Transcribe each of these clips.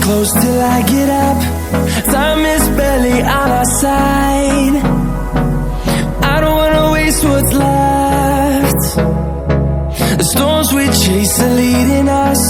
close till I get up. Time is barely on our side. I don't wanna waste what's left. The storms we chase are leading us,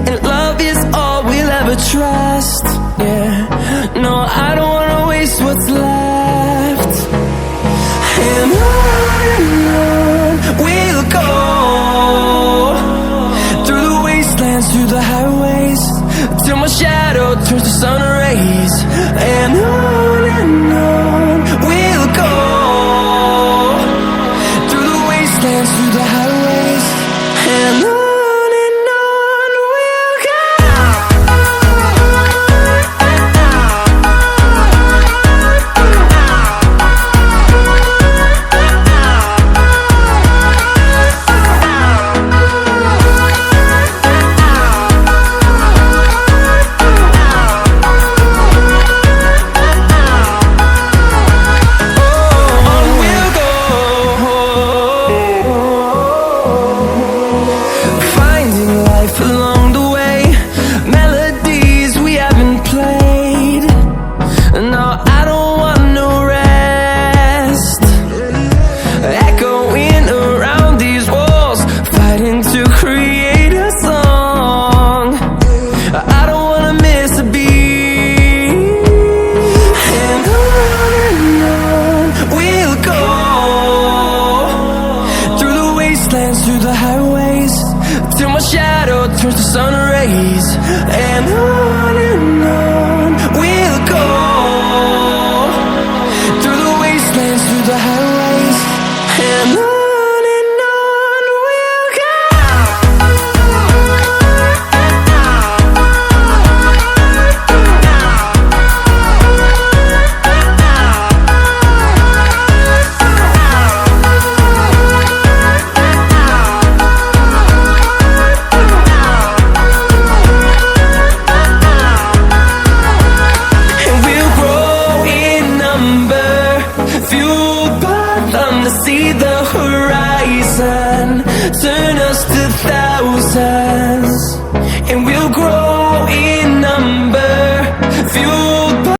and love is all we'll ever trust. Yeah, no, I don't wanna waste what's left. And on we'll go, through the wastelands, through the highways, till my shadow turns to sun rays. And on we'll go, through the wastelands, through the highways, and on we'll go. Along the way, melodies we haven't played. No, I don't want no rest. Echoing around these walls, fighting to create a song. I don't wanna miss a beat. And on we'll go, through the wastelands, through the highways, till my shadow turns to sun rays. And on we'll go, through the wastelands, through the highways, and on we'll go. See the horizon turn us to thousands, and we'll grow